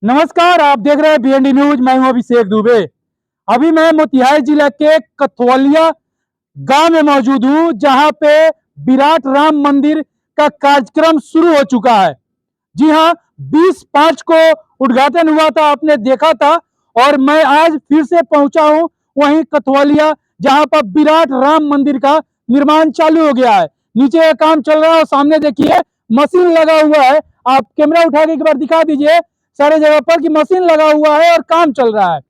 नमस्कार, आप देख रहे हैं बीएनडी न्यूज। मैं हूं अभिषेक दुबे। अभी मैं मोतिहारी जिला के कथवलिया गांव में मौजूद हूं, जहां पे विराट राम मंदिर का कार्यक्रम शुरू हो चुका है। जी हां, 20 मार्च को उद्घाटन हुआ था, आपने देखा था। और मैं आज फिर से पहुंचा हूं वहीं कथवलिया, जहां पर विराट राम मंदिर का निर्माण चालू हो गया है। नीचे का काम चल रहा है और सामने देखिए मशीन लगा हुआ है। आप कैमरा उठा के एक बार दिखा दीजिए सारे जगह पर कि मशीन लगा हुआ है और काम चल रहा है।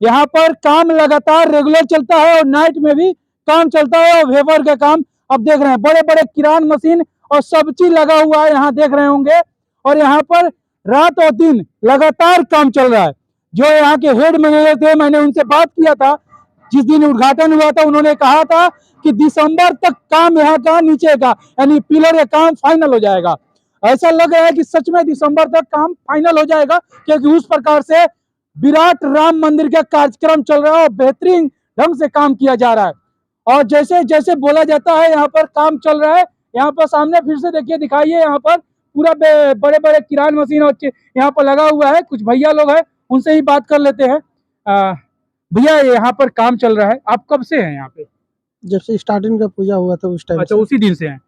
यहाँ पर काम लगातार रेगुलर चलता है और नाइट में भी काम चलता है। और वेबर का काम अब देख रहे हैं, बड़े बड़े किरान मशीन और सब चीज लगा हुआ है, यहाँ देख रहे होंगे। और यहाँ पर रात और दिन लगातार काम चल रहा है। जो यहाँ के हेड मैनेजर थे, मैंने उनसे बात किया था जिस दिन उद्घाटन हुआ था। उन्होंने कहा था कि दिसंबर तक काम यहाँ का नीचे का यानी पिलर का काम फाइनल हो जाएगा। ऐसा लग रहा है कि सच में दिसंबर तक काम फाइनल हो जाएगा, क्योंकि उस प्रकार से विराट राम मंदिर का कार्यक्रम चल रहा है और बेहतरीन ढंग से काम किया जा रहा है। और जैसे जैसे बोला जाता है यहाँ पर काम चल रहा है। यहाँ पर सामने फिर से देखिए, दिखाइए, यहाँ पर पूरा बड़े बड़े किरान मशीन और यहाँ पर लगा हुआ है। कुछ भैया लोग हैं, उनसे ही बात कर लेते हैं। भैया, यहाँ पर काम चल रहा है, आप कब से हैं यहाँ पे? जब से स्टार्टिंग का पूजा हुआ था उस टाइम अच्छा, से। उसी दिन से हैं।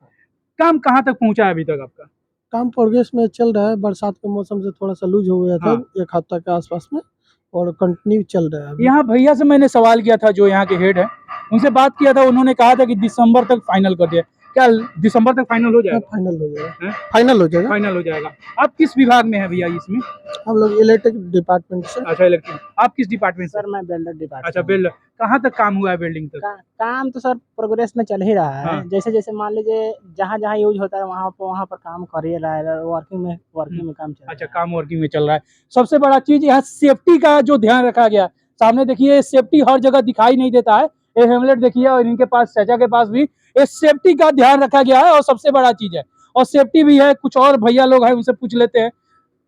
काम कहाँ तक पहुँचा है अभी तक आपका? काम प्रोग्रेस में चल रहा है। बरसात के मौसम से थोड़ा सा लूज हो गया था, हाँ। 1 हफ्ता के आसपास में, और कंटिन्यू चल रहा है अभी। यहाँ भैया से मैंने सवाल किया था, जो यहाँ के हेड है, उनसे बात किया था। उन्होंने कहा था कि दिसंबर तक फाइनल कर दिया। क्या दिसंबर तक फाइनल हो जाएगा? फाइनल हो जाएगा। हैं? फाइनल हो जाएगा। फाइनल हो जाएगा। आप किस विभाग में है भैया इसमें? हम लोग इलेक्ट्रिक डिपार्टमेंट से। अच्छा, इलेक्ट्रिक। आप किस डिपार्टमेंट से? सर मैं वेल्डर डिपार्टमेंट। अच्छा, बिल्डर। कहाँ तक काम हुआ है बिल्डिंग तक? काम तो सर प्रोग्रेस में चल ही रहा है। हाँ। जैसे जैसे मान लीजिए जहाँ जहाँ यूज होता है वहाँ पर काम कर ही रहा है। वर्किंग में काम चल रहा है। अच्छा, काम वर्किंग में चल रहा है। सबसे बड़ा चीज यहाँ सेफ्टी का जो ध्यान रखा गया। सामने देखिए, सेफ्टी हर जगह दिखाई नहीं देता है। ये हेमलेट देखिए, और इनके पास, चाचा के पास भी ये सेफ्टी का ध्यान रखा गया है और सबसे बड़ा चीज है। और सेफ्टी भी है। कुछ और भैया लोग हैं, उनसे पूछ लेते हैं।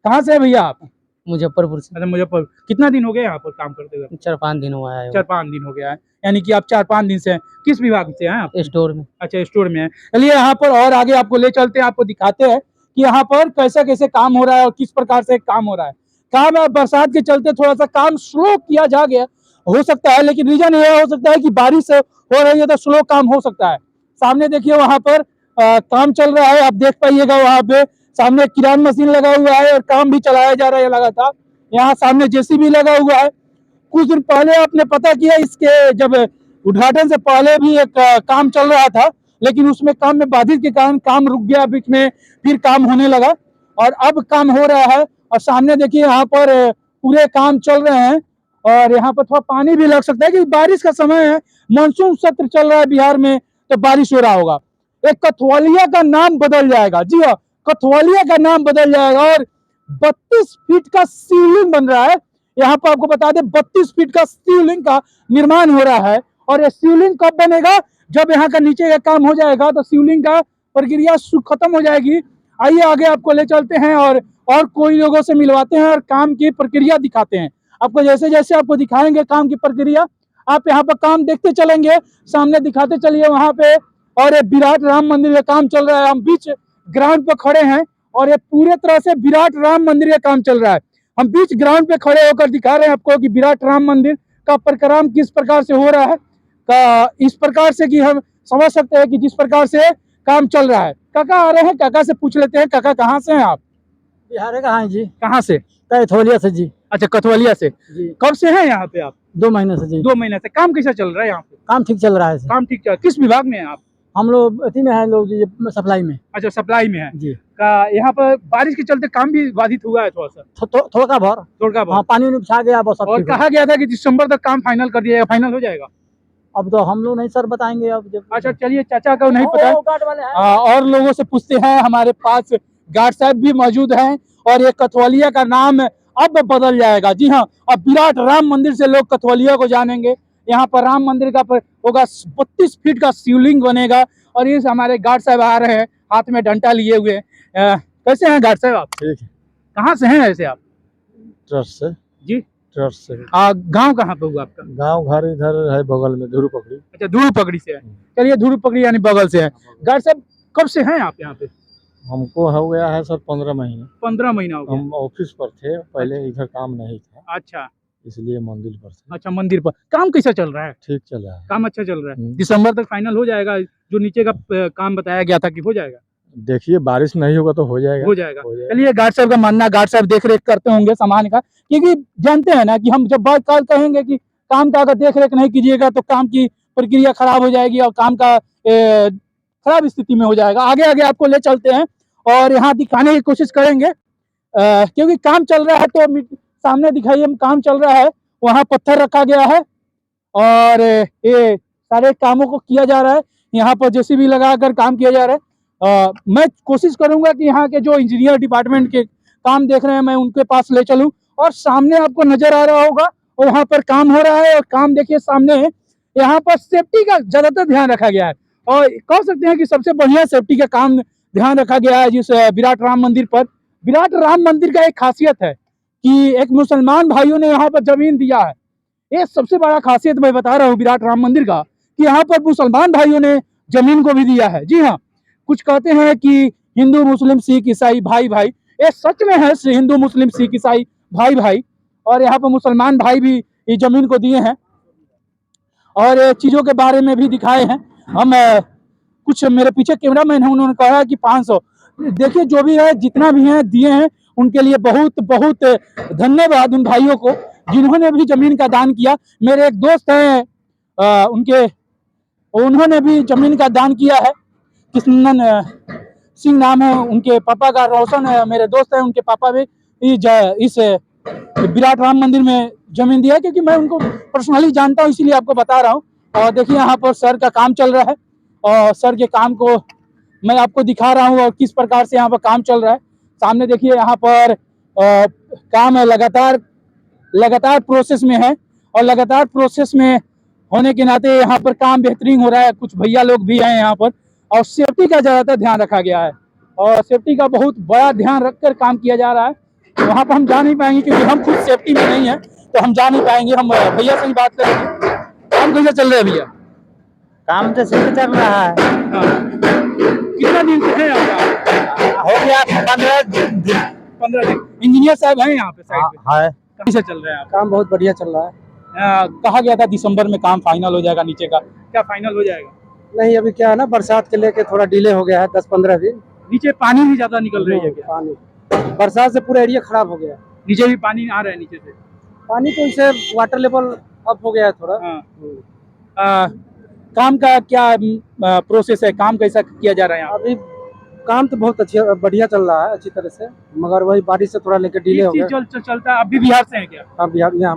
कहाँ से है भैया आप? मुजफ्फरपुर से। अच्छा, मुजफ्फरपुर। कितना दिन हो गए यहाँ पर काम करते हुए? 4-5 दिन हुआ है। 4-5 दिन हो गया है, यानी कि आप 4-5 दिन से हैं। किस विभाग से हैं आप? स्टोर में। अच्छा, स्टोर में है। चलिए, यहाँ पर और आगे आपको ले चलते हैं, आपको दिखाते हैं कि यहाँ पर कैसे कैसे काम हो रहा है और किस प्रकार से काम हो रहा है। काम बरसात के चलते थोड़ा सा काम स्लो किया जा गया हो सकता है, लेकिन रीजन यह हो सकता है कि बारिश हो रही है तो स्लो काम हो सकता है। सामने देखिए, वहाँ पर काम चल रहा है, आप देख पाइएगा। वहाँ पे सामने किरान मशीन लगा हुआ है और काम भी चलाया जा रहा है लगातार। यहाँ सामने जेसीबी लगा हुआ है। कुछ दिन पहले आपने पता किया, इसके जब उद्घाटन से पहले भी एक काम चल रहा था, लेकिन उसमें काम में बाधित के कारण काम रुक गया बीच में, फिर काम होने लगा और अब काम हो रहा है। और सामने देखिए, यहाँ पर पूरे काम चल रहे हैं। और यहाँ पर थोड़ा पानी भी लग सकता है, क्योंकि बारिश का समय है, मानसून सत्र चल रहा है बिहार में, तो बारिश हो रहा होगा। एक कथवलिया का नाम बदल जाएगा। जी हाँ, कथवलिया का नाम बदल जाएगा। और 32 फीट का शिवलिंग बन रहा है। यहाँ पर आपको बता दें, 32 फीट का शिवलिंग का निर्माण हो रहा है। और ये शिवलिंग कब बनेगा? जब यहाँ का नीचे का काम हो जाएगा तो शिवलिंग का प्रक्रिया खत्म हो जाएगी। आइए आगे आपको ले चलते हैं और कोई लोगों से मिलवाते हैं और काम की प्रक्रिया दिखाते हैं आपको। जैसे जैसे आपको दिखाएंगे काम की प्रक्रिया, आप यहाँ पर काम देखते चलेंगे, सामने दिखाते चलिए वहां पे। और ये विराट राम मंदिर का काम चल रहा है। हम बीच ग्राउंड पर खड़े हैं और ये पूरे तरह से विराट राम मंदिर का काम चल रहा है। हम बीच ग्राउंड पे खड़े होकर दिखा रहे हैं आपको कि विराट राम मंदिर का परिक्रमा किस प्रकार से हो रहा है। इस प्रकार से कि हम समझ सकते हैं कि जिस प्रकार से काम चल रहा है। काका आ रहे हैं, काका से पूछ लेते हैं। काका, कहाँ से हैं आप? बिहार का है जी। कहाँ से? कैथोलिया से जी। अच्छा, कथवलिया से। जी। कब से हैं यहाँ पे आप? 2 महीने से जी। 2 महीने से। काम कैसा चल रहा है यहाँ पे? काम ठीक चल रहा है। काम ठीक चल। किस विभाग में हैं आप? हम लोग अथी में है, लोग जी सप्लाई में। अच्छा, सप्लाई में है जी। यहाँ पर बारिश के चलते काम भी बाधित हुआ है थोड़ा सा? थोड़ा भर। थोड़ा बहुत। पानी उनी छा गया बस। और कहा गया था कि दिसंबर तक काम फाइनल कर दिया जाएगा। फाइनल हो जाएगा? अब तो हम लोग नहीं सर बताएंगे अब जब। अच्छा, चलिए, चाचा को नहीं पता। गार्ड वाले हैं। और लोगों से पूछते हैं। हमारे पास गार्ड साहब भी मौजूद हैं। और ये कथवलिया का नाम अब बदल जाएगा। जी हाँ, अब विराट राम मंदिर से लोग कथवलिया को जानेंगे। यहाँ पर राम मंदिर का होगा, 32 फीट का शिवलिंग बनेगा। और ये हमारे गार्ड साहब आ रहे हैं, हाथ में डंडा लिए हुए। कैसे हैं गार्ड साहब आप? ठीक है। कहाँ से हैं ऐसे आप? ट्रस्ट से जी। ट्रस्ट से। गांव कहाँ पे हुआ आपका? गांव घर इधर है बगल में, धुरु पकड़ी। अच्छा, धुरु पकड़ी से है। चलिए, धुरु पकड़ी यानी बगल से है। गार्ड साहब, कब से हैं आप यहाँ पे? हमको हो गया है सर 15 महीने। 15 महीना हो गया। हम ऑफिस पर थे पहले, इधर काम नहीं था अच्छा इसलिए मंदिर पर थे। अच्छा, मंदिर पर काम कैसा चल रहा है? ठीक चल रहा है। काम अच्छा चल रहा है। हम्म। दिसंबर तक फाइनल हो जाएगा? जो नीचे का काम बताया गया था कि हो जाएगा? देखिए बारिश नहीं होगा तो हो जाएगा। हो जाएगा। हो जाएगा। चलिए, गार्ड साहब का मानना, गार्ड साहब देख रेख करते होंगे सामान का, क्योंकि जानते हैं ना कि हम जब बात काल कहेंगे कि काम का अगर देख रेख नहीं कीजिएगा तो काम की प्रक्रिया खराब हो जाएगी और काम का खराब स्थिति में हो जाएगा। आगे आगे आपको ले चलते हैं और यहाँ दिखाने की कोशिश करेंगे, क्योंकि काम चल रहा है। तो सामने दिखाइए, हम काम चल रहा है, वहाँ पत्थर रखा गया है और ये सारे कामों को किया जा रहा है। यहाँ पर जेसीबी लगाकर काम किया जा रहा है। मैं कोशिश करूंगा कि यहाँ के जो इंजीनियर डिपार्टमेंट के काम देख रहे हैं मैं उनके पास ले चलूं, और सामने आपको नजर आ रहा होगा वहाँ पर काम हो रहा है। और काम देखिए सामने है, यहाँ पर सेफ्टी का ज्यादातर ध्यान रखा गया है और कह सकते हैं कि सबसे बढ़िया सेफ्टी का काम ध्यान रखा गया है जिस विराट राम मंदिर पर। विराट राम मंदिर का एक खासियत है कि एक मुसलमान भाइयों ने यहाँ पर जमीन दिया है। ये सबसे बड़ा खासियत मैं बता रहा हूँ विराट राम मंदिर का, कि यहाँ पर मुसलमान भाइयों ने जमीन को भी दिया है। जी हाँ, कुछ कहते हैं कि हिंदू मुस्लिम सिख ईसाई भाई भाई, ये सच में है, हिंदू मुस्लिम सिख ईसाई भाई भाई, और यहाँ पर मुसलमान भाई भी इस जमीन को दिए हैं और चीजों के बारे में भी दिखाए हैं। हम कुछ मेरे पीछे कैमरामैन है, उन्होंने कहा कि 500, देखिए जो भी है जितना भी है दिए हैं, उनके लिए बहुत बहुत धन्यवाद उन भाइयों को जिन्होंने भी जमीन का दान किया। मेरे एक दोस्त हैं, उन्होंने भी जमीन का दान किया है, कृष्णन सिंह नाम है उनके पापा का, रोशन है मेरे दोस्त है, उनके पापा भी इस विराट राम मंदिर में जमीन दिया है, क्योंकि मैं उनको पर्सनली जानता हूँ इसीलिए आपको बता रहा हूँ। और देखिए यहाँ पर सर का काम चल रहा है और सर के काम को मैं आपको दिखा रहा हूँ और किस प्रकार से यहाँ पर काम चल रहा है। सामने देखिए यहाँ पर काम है, लगातार प्रोसेस में है और लगातार प्रोसेस में होने के नाते यहाँ पर काम बेहतरीन हो रहा है। कुछ भैया लोग भी हैं यहाँ पर और सेफ्टी का ज़्यादातर ध्यान रखा गया है और सेफ्टी का बहुत बड़ा ध्यान रखकर काम किया जा रहा है। वहाँ पर हम जा नहीं पाएंगे क्योंकि हम खुद सेफ्टी में नहीं है, तो हम जा नहीं पाएंगे। हम भैया से ही बात करेंगे। काम कैसे चल रहा है भैया? काम तो सही चल रहा है। हाँ। कितना दिन से है आपका? हो गया 15 दिन। 15 दिन। इंजीनियर साहब हैं यहाँ पे साइड पे? है। कैसे चल रहा है आपका? काम बहुत बढ़िया चल रहा है। कहा गया था दिसंबर में काम फाइनल हो जाएगा नीचे का, क्या फाइनल हो जाएगा? नहीं, अभी क्या है ना, बरसात के लेके थोड़ा डिले हो गया है, 10-15 दिन। नीचे पानी भी ज्यादा निकल रही है क्या? पानी बरसात से पूरा एरिया खराब हो गया। नीचे भी पानी आ रहा है नीचे से? पानी तो इसे वाटर लेवल अप हो गया है थोड़ा। हाँ। काम का क्या प्रोसेस है, काम कैसा किया जा रहा है यहाँ? अभी काम तो बहुत अच्छा बढ़िया चल रहा है अच्छी तरह से, मगर वही बारिश से थोड़ा लेकर डिले हो गया। चलता है। अब भी बिहार से है क्या? हाँ, बिहार यहाँ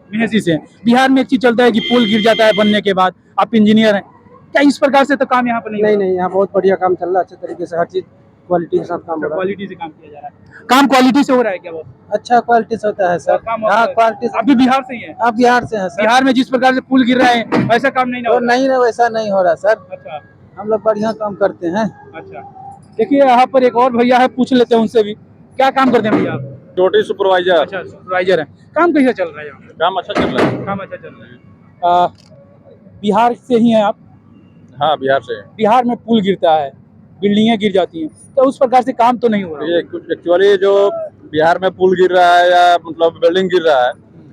मेहसी से। बिहार में एक चीज चलता है कि पुल गिर जाता है बनने के बाद। आप इंजीनियर हैं, क्या इस प्रकार से तो काम यहाँ पर नहीं? यहाँ बहुत बढ़िया काम चल रहा है, अच्छे तरीके से हर चीज क्वालिटी के साथ काम हो रहा है। क्वालिटी से काम किया जा रहा है। काम क्वालिटी से हो रहा है क्या? बहुत अच्छा क्वालिटी से होता है सर। हाँ, क्वालिटी से। अभी बिहार से ही है? आप बिहार से हैं सर? बिहार में जिस प्रकार से पुल गिर रहा है वैसा काम नहीं हो रहा? नहीं, वैसा नहीं हो रहा सर। अच्छा, हम लोग बढ़िया काम करते हैं। अच्छा। देखिए यहाँ पर एक और भैया है, पूछ लेते हैं उनसे भी। क्या काम करते हैं भैया आप? Duty supervisor. अच्छा, सुपरवाइजर है। काम कैसा चल रहा है यहाँ? काम अच्छा चल रहा है। काम अच्छा चल रहा है। बिहार से ही हैं आप? हाँ, बिहार से। बिहार में पुल गिरता है, बिल्डिंगें गिर जाती हैं, तो उस प्रकार से काम तो नहीं हो रहा? ये एक्चुअली जो बिहार में पुल गिर रहा है या मतलब बिल्डिंग गिर रहा है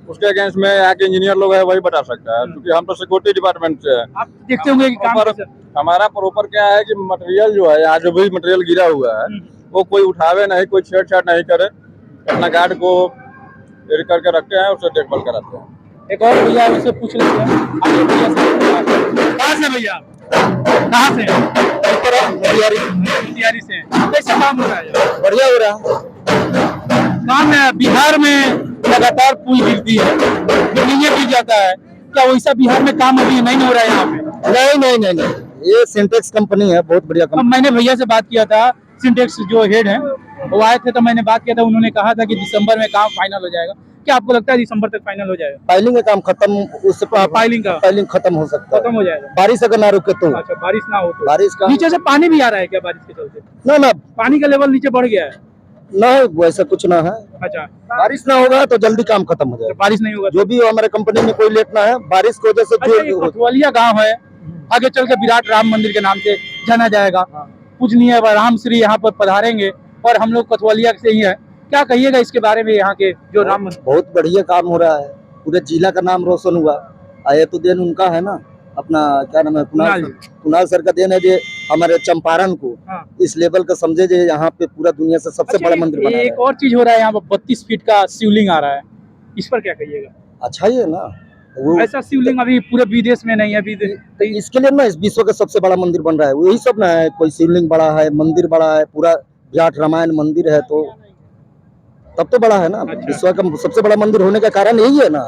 उसके अगेंस्ट में यहाँ के इंजीनियर लोग है वही बता सकता है, क्योंकि हम तो सिक्योरिटी डिपार्टमेंट से है। आप देखते होंगे कि काम कैसा? हमारा प्रॉपर क्या है कि मटेरियल जो है यहाँ जो भी मटेरियल गिरा हुआ है वो कोई उठावे नहीं, कोई छेड़छाड़ नहीं करे, अपना गार्ड को रेडी करके रखते हैं, उससे देखभाल कराते हैं। एक और भैया उससे पूछ लेते हैं। आगे भैया से, कहाँ से भैया? कहाँ से? तैयारी से। कैसा काम हो रहा है? बढ़िया हो रहा है काम है। बिहार में लगातार पुल गिरती है, बिल्डिंगें गिर जाता है, क्या वैसा बिहार में काम अभी नहीं हो रहा है यहाँ पे? नहीं, ये सिंटेक्स कंपनी है, बहुत बढ़िया अब मैंने भैया से बात किया था, सिंटेक्स जो हेड है वो आए थे, तो मैंने बात किया था, उन्होंने कहा था कि दिसंबर में काम फाइनल हो जाएगा। क्या आपको लगता है दिसंबर तक फाइनल हो जाएगा? फाइलिंग का काम खत्म, उससे फाइलिंग खत्म हो सकता है, खत्म हो जाएगा। बारिश अगर ना रुके तो। अच्छा, बारिश ना हो तो? बारिश का नीचे से पानी भी आ रहा है क्या बारिश के चलते? ना पानी का लेवल नीचे बढ़ गया है? ना, वैसा कुछ ना है। अच्छा, बारिश ना होगा तो जल्दी काम खत्म हो जाएगा। बारिश नहीं होगा जो भी हो, हमारे कंपनी में कोई लेट ना है, बारिश की वजह से अच्छा, ये कोतवालिया गांव है, आगे चल के विराट राम मंदिर के नाम से जाना जाएगा। पूजनीय राम श्री यहाँ पर पधारेंगे और हम लोग कथवलिया से ही हैं। क्या कहिएगा इसके बारे में, यहाँ के जो राम मंदिर? बहुत बढ़िया काम हो रहा है, पूरे जिला का नाम रोशन हुआ। ये तो देन उनका है ना, अपना क्या नाम है, कुणाल सर का देन है जो हमारे चंपारण को इस लेवल का समझे जो यहाँ पे पूरा दुनिया से सबसे बड़ा मंदिर बना एक और चीज हो रहा है, यहाँ पर 32 फीट का शिवलिंग आ रहा है, इस पर क्या कहिएगा? अच्छा ही है ना, वो ऐसा शिवलिंग अभी पूरे विदेश में नहीं है। तो इसके लिए ना इस विश्व का सबसे बड़ा मंदिर बन रहा है, वही सब ना है, कोई शिवलिंग बड़ा है, मंदिर बड़ा है, पूरा विराट रामायण मंदिर है, तो तब तो बड़ा है ना। विश्व का सबसे बड़ा मंदिर होने का कारण यही है ना,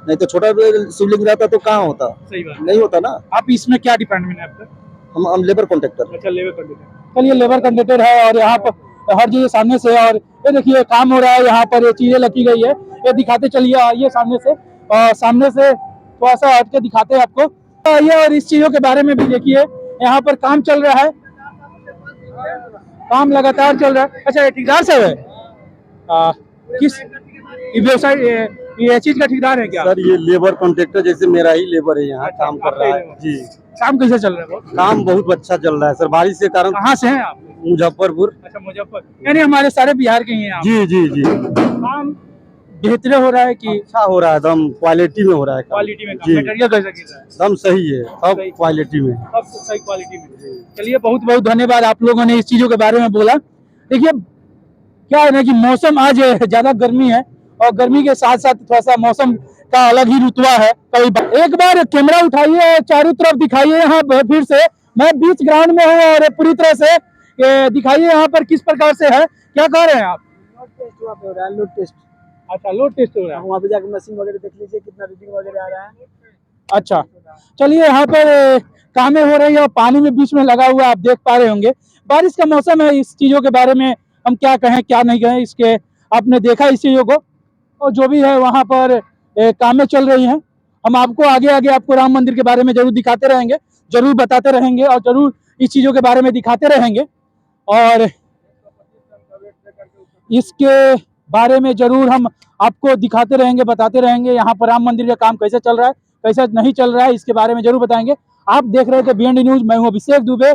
नहीं तो छोटा शिवलिंग रहता तो कहाँ होता, सही बात नहीं होता ना। आप इसमें क्या डिपार्टमेंट है आपका? हम लेबर कॉन्ट्रैक्टर। अच्छा, लेबर कंडक्टर। चलिए, लेबर कंडक्टर है और यहाँ पर हर चीज सामने से, और ये देखिए काम हो रहा है, यहाँ पर ये चीजें लगी गई है, ये दिखाते चलिए, आइए सामने से, और सामने से थोड़ा सा हट के दिखाते हैं आपको, आइए। और इस चीजों के बारे में भी देखिए, यहाँ पर काम चल रहा है, काम लगातार चल रहा है। अच्छा, ये ठेकेदार साहब है? किस व्यवसाय, ये चीज का ठेकेदार है क्या? सर ये लेबर कॉन्ट्रैक्टर जैसे मेरा ही लेबर है, यहाँ काम कर रहा है जी। काम कैसे चल रहा है? काम बहुत अच्छा चल रहा है सर, बारिश के कारण। कहाँ से हैं आप? मुजफ्फरपुर। अच्छा, मुजफ्फरपुर, यानी हमारे सारे बिहार के ही हैं आप? जी जी जी। काम बेहतर हो रहा है कि अच्छा हो रहा है, एकदम क्वालिटी में हो रहा है, क्वालिटी में? जी। मटेरियल कैसा गिर रहा है? एकदम सही है, सब क्वालिटी में। सब सही क्वालिटी में। चलिए, बहुत बहुत धन्यवाद, आप लोगों ने इस चीजों के बारे में बोला। देखिए क्या है ना कि मौसम आज ज्यादा गर्मी है, और गर्मी के साथ साथ थोड़ा सा मौसम का अलग ही रुतबा है। एक बार कैमरा उठाइए, चारों तरफ दिखाइए, यहाँ फिर से मैं बीच ग्राउंड में हूँ, और पूरी तरह से दिखाइए यहाँ पर किस प्रकार से है, क्या कह रहे हैं आप? Load test. अच्छा, लोड टेस्ट हो रहा है, वहाँ पे जाकर मशीन वगैरह देख लीजिए कितना रीडिंग वगैरह आ रहा है। अच्छा चलिए, यहाँ पर कामें हो रही है और पानी में बीच में लगा हुआ, आप देख पा रहे होंगे। बारिश का मौसम है, इस चीजों के बारे में हम क्या कहें क्या नहीं कहें, इसके आपने देखा इस चीजों को, और जो भी है वहाँ पर कामें चल रही हैं। हम आपको आगे आगे आपको राम मंदिर के बारे में जरूर दिखाते रहेंगे, जरूर बताते रहेंगे, और जरूर इस चीजों के बारे में दिखाते रहेंगे, और इसके बारे में जरूर हम आपको दिखाते रहेंगे, बताते रहेंगे। यहाँ पर राम मंदिर का काम कैसे चल रहा है, कैसे नहीं चल रहा है, इसके बारे में जरूर बताएंगे। आप देख रहे थे BND न्यूज, मैं हूँ अभिषेक दुबे,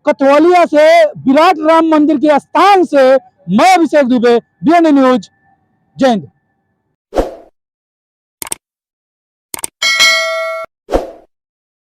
कथवलिया से, विराट राम मंदिर के स्थान से मैं अभिषेक दुबे, BND न्यूज। जय हिंद।